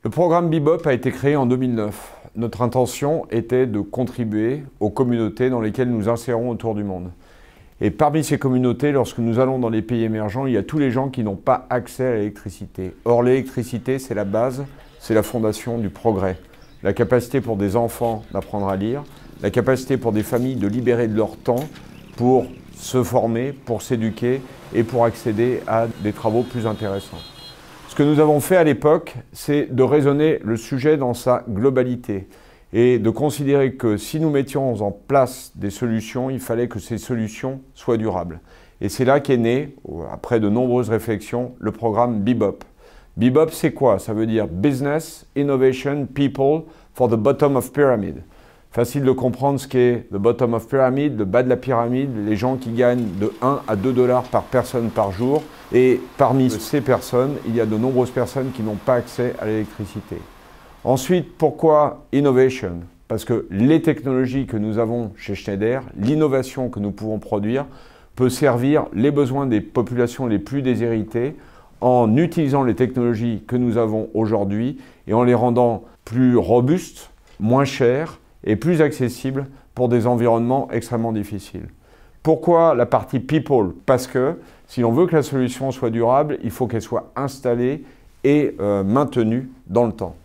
Le programme Bebop a été créé en 2009. Notre intention était de contribuer aux communautés dans lesquelles nous insérons autour du monde. Et parmi ces communautés, lorsque nous allons dans les pays émergents, il y a tous les gens qui n'ont pas accès à l'électricité. Or, l'électricité, c'est la base, c'est la fondation du progrès. La capacité pour des enfants d'apprendre à lire, la capacité pour des familles de libérer de leur temps pour se former, pour s'éduquer et pour accéder à des travaux plus intéressants. Ce que nous avons fait à l'époque, c'est de raisonner le sujet dans sa globalité et de considérer que si nous mettions en place des solutions, il fallait que ces solutions soient durables. Et c'est là qu'est né, après de nombreuses réflexions, le programme Bebop. Bebop, c'est quoi? Ça veut dire Business, Innovation, People for the Bottom of Pyramid. Facile de comprendre ce qu'est le bottom of pyramid, le bas de la pyramide, les gens qui gagnent de 1 à 2 $ par personne par jour. Et parmi ces personnes, il y a de nombreuses personnes qui n'ont pas accès à l'électricité. Ensuite, pourquoi innovation? Parce que les technologies que nous avons chez Schneider, l'innovation que nous pouvons produire, peut servir les besoins des populations les plus déshéritées en utilisant les technologies que nous avons aujourd'hui et en les rendant plus robustes, moins chères, et plus accessible pour des environnements extrêmement difficiles. Pourquoi la partie people? Parce que si l'on veut que la solution soit durable, il faut qu'elle soit installée et maintenue dans le temps.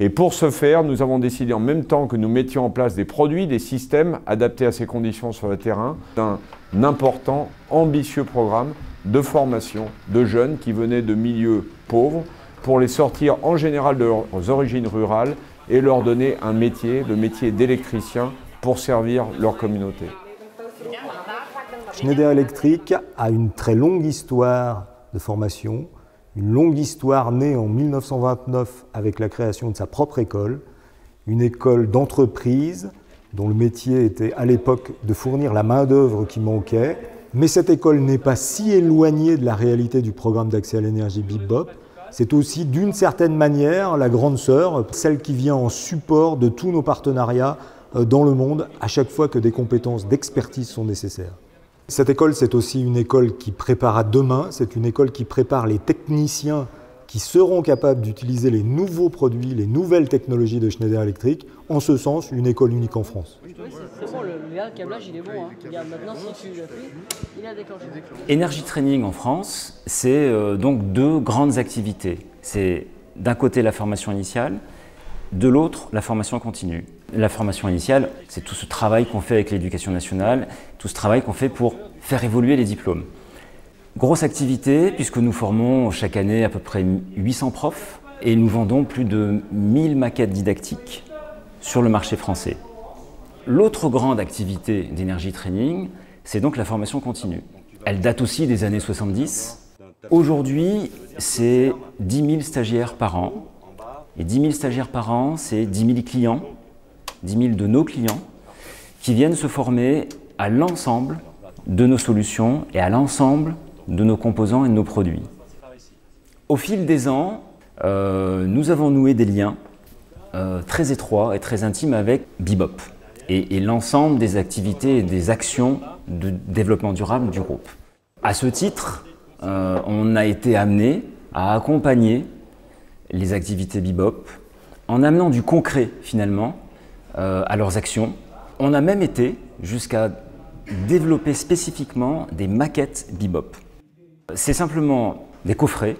Et pour ce faire, nous avons décidé en même temps que nous mettions en place des produits, des systèmes adaptés à ces conditions sur le terrain, d'un important, ambitieux programme de formation de jeunes qui venaient de milieux pauvres pour les sortir en général de leurs origines rurales et leur donner un métier, le métier d'électricien, pour servir leur communauté. Schneider Electric a une très longue histoire de formation, une longue histoire née en 1929 avec la création de sa propre école, une école d'entreprise dont le métier était à l'époque de fournir la main-d'œuvre qui manquait. Mais cette école n'est pas si éloignée de la réalité du programme d'accès à l'énergie Bebop. C'est aussi d'une certaine manière la grande sœur, celle qui vient en support de tous nos partenariats dans le monde à chaque fois que des compétences d'expertise sont nécessaires. Cette école, c'est aussi une école qui prépare à demain, c'est une école qui prépare les techniciens qui seront capables d'utiliser les nouveaux produits, les nouvelles technologies de Schneider Electric. En ce sens, une école unique en France. Oui, c'est bon, le câblage il est bon. Hein. Regarde, maintenant si tu l'appuies, il a déclenché. Energy Training en France, c'est donc deux grandes activités. C'est d'un côté la formation initiale, de l'autre la formation continue. La formation initiale, c'est tout ce travail qu'on fait avec l'Éducation nationale, tout ce travail qu'on fait pour faire évoluer les diplômes. Grosse activité, puisque nous formons chaque année à peu près 800 profs et nous vendons plus de 1000 maquettes didactiques sur le marché français. L'autre grande activité d'Energy Training, c'est donc la formation continue. Elle date aussi des années 70. Aujourd'hui, c'est 10 000 stagiaires par an. Et 10 000 stagiaires par an, c'est 10 000 clients, 10 000 de nos clients, qui viennent se former à l'ensemble de nos solutions et à l'ensemble de nos composants et de nos produits. Au fil des ans, nous avons noué des liens très étroits et très intimes avec Bebop et l'ensemble des activités et des actions de développement durable du groupe. À ce titre, on a été amené à accompagner les activités Bebop en amenant du concret finalement à leurs actions. On a même été jusqu'à développer spécifiquement des maquettes Bebop. C'est simplement des coffrets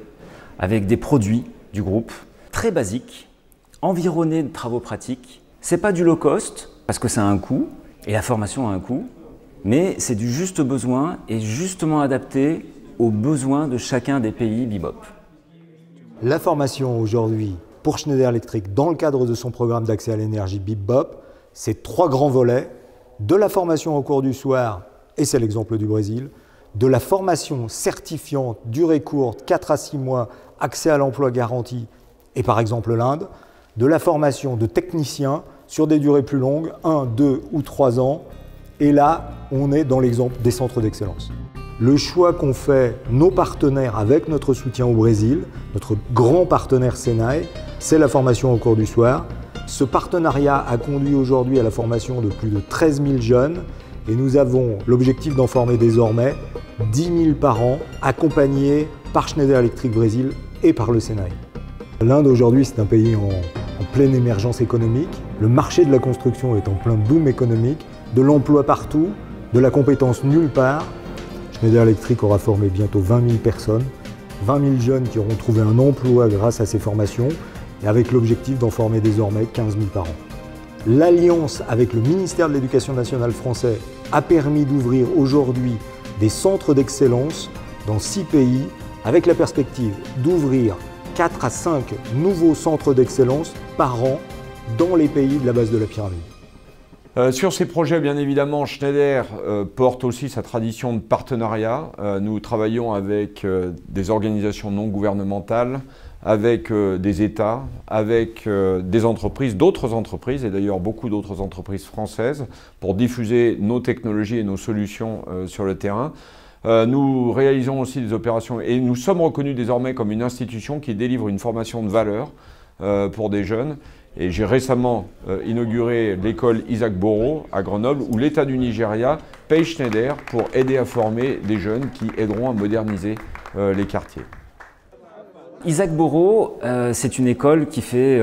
avec des produits du groupe très basiques, environnés de travaux pratiques. C'est pas du low cost parce que ça a un coût et la formation a un coût, mais c'est du juste besoin et justement adapté aux besoins de chacun des pays Bebop. La formation aujourd'hui pour Schneider Electric dans le cadre de son programme d'accès à l'énergie Bebop, c'est 3 grands volets. De la formation au cours du soir, et c'est l'exemple du Brésil, de la formation certifiante, durée courte, 4 à 6 mois, accès à l'emploi garanti, et par exemple l'Inde, de la formation de techniciens sur des durées plus longues, 1, 2 ou 3 ans, et là, on est dans l'exemple des centres d'excellence. Le choix qu'ont fait nos partenaires avec notre soutien au Brésil, notre grand partenaire Senai, c'est la formation au cours du soir. Ce partenariat a conduit aujourd'hui à la formation de plus de 13 000 jeunes et nous avons l'objectif d'en former désormais 10 000 par an, accompagnés par Schneider Electric Brésil et par le Senai. L'Inde aujourd'hui, c'est un pays en pleine émergence économique. Le marché de la construction est en plein boom économique, de l'emploi partout, de la compétence nulle part. Schneider Electric aura formé bientôt 20 000 personnes, 20 000 jeunes qui auront trouvé un emploi grâce à ces formations, et avec l'objectif d'en former désormais 15 000 par an. L'alliance avec le ministère de l'Éducation nationale français a permis d'ouvrir aujourd'hui des centres d'excellence dans 6 pays, avec la perspective d'ouvrir 4 à 5 nouveaux centres d'excellence par an dans les pays de la base de la pyramide. Sur ces projets, bien évidemment, Schneider porte aussi sa tradition de partenariat. Nous travaillons avec des organisations non gouvernementales, avec des États, avec des entreprises, d'autres entreprises, et d'ailleurs beaucoup d'autres entreprises françaises, pour diffuser nos technologies et nos solutions sur le terrain. Nous réalisons aussi des opérations et nous sommes reconnus désormais comme une institution qui délivre une formation de valeur pour des jeunes. Et j'ai récemment inauguré l'école Isaac Boro à Grenoble où l'État du Nigeria paye Schneider pour aider à former des jeunes qui aideront à moderniser les quartiers. Isaac Boro, c'est une école qui fait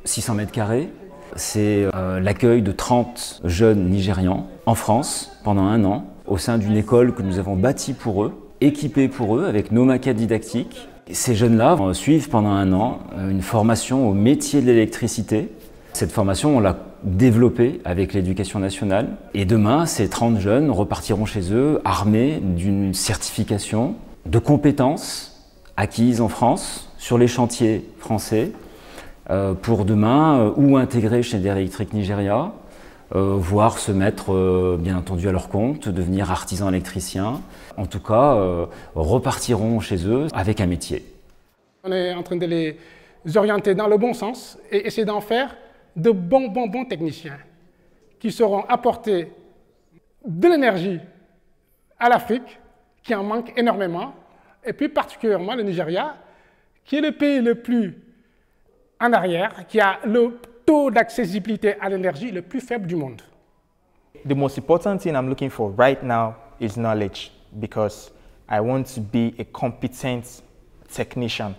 600 mètres carrés. C'est l'accueil de 30 jeunes Nigérians en France pendant 1 an au sein d'une école que nous avons bâtie pour eux, équipée pour eux avec nos maquettes didactiques. Ces jeunes-là suivent pendant 1 an une formation au métier de l'électricité. Cette formation, on l'a développée avec l'Éducation nationale. Et demain, ces 30 jeunes repartiront chez eux armés d'une certification de compétences acquises en France, sur les chantiers français, pour demain ou intégrer Schneider Electric Nigeria, voire se mettre bien entendu à leur compte, devenir artisans électriciens. En tout cas, repartiront chez eux avec un métier. On est en train de les orienter dans le bon sens et essayer d'en faire de bons techniciens qui sauront apporter de l'énergie à l'Afrique, qui en manque énormément, et puis particulièrement le Nigeria, qui est le pays le plus en arrière, qui a le taux d'accessibilité à l'énergie le plus faible du monde. The most important thing I'm looking for right now is knowledge, because I want to be a competent technician.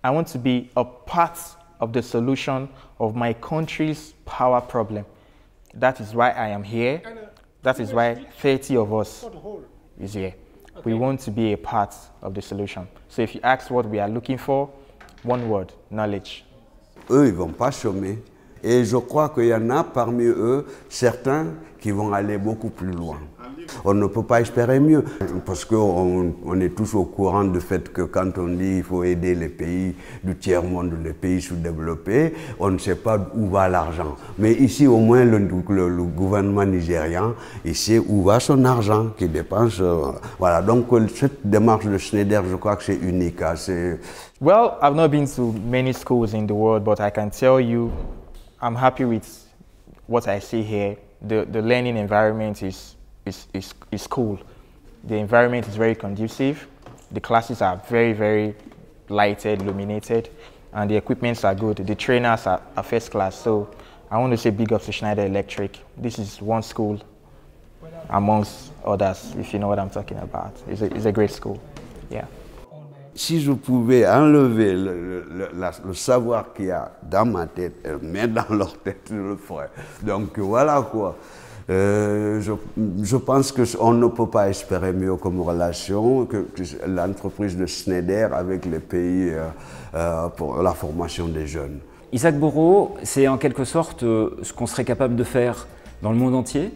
I want to be a part of the solution of my country's power problem. That is why I am here. That is why 30 of us is here. We want to be a part of the solution. So if you ask what we are looking for, one word, knowledge. Eux, ils ne vont pas chômer. Et je crois qu'il y en a parmi eux certains qui vont aller beaucoup plus loin. On ne peut pas espérer mieux, parce qu'on est tous au courant du fait que quand on dit qu'il faut aider les pays du tiers-monde, les pays sous-développés, on ne sait pas où va l'argent. Mais ici, au moins, le gouvernement nigérian, il sait où va son argent qu'il dépense. Voilà, donc cette démarche de Schneider, je crois que c'est unique. Hein, Well, I've not been to many schools in the world, but I can tell you I'm happy with what I see here. The learning environment is cool. The environment is very conducive. The classes are very lighted, illuminated, and the equipments are good. The trainers are first class. So I want to say big up to Schneider Electric. This is one school amongst others, if you know what I'm talking about. It's a great school. Yeah. Si je pouvais enlever le savoir qu'il y a dans ma tête et le mettre dans leur tête, je le ferais. Donc voilà quoi. Je pense qu'on ne peut pas espérer mieux comme relation que l'entreprise de Schneider avec les pays pour la formation des jeunes. Isaac Boro, c'est en quelque sorte ce qu'on serait capable de faire dans le monde entier.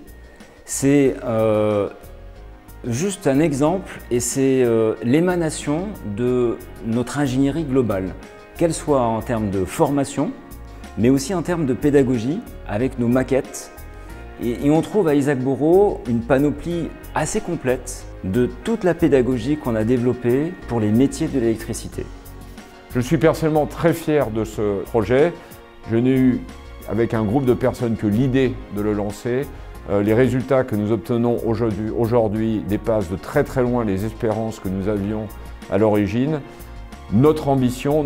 C'est juste un exemple et c'est l'émanation de notre ingénierie globale, qu'elle soit en termes de formation, mais aussi en termes de pédagogie avec nos maquettes. Et on trouve à Isaac Boro une panoplie assez complète de toute la pédagogie qu'on a développée pour les métiers de l'électricité. Je suis personnellement très fier de ce projet. Je n'ai eu, avec un groupe de personnes, que l'idée de le lancer. Les résultats que nous obtenons aujourd'hui dépassent de très loin les espérances que nous avions à l'origine. Notre ambition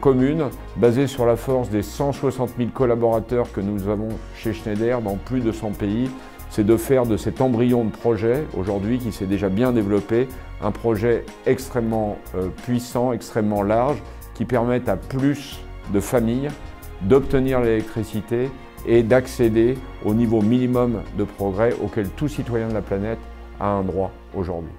commune, basée sur la force des 160 000 collaborateurs que nous avons chez Schneider dans plus de 100 pays, c'est de faire de cet embryon de projet, aujourd'hui qui s'est déjà bien développé, un projet extrêmement puissant, extrêmement large, qui permettent à plus de familles d'obtenir l'électricité et d'accéder au niveau minimum de progrès auquel tout citoyen de la planète a un droit aujourd'hui.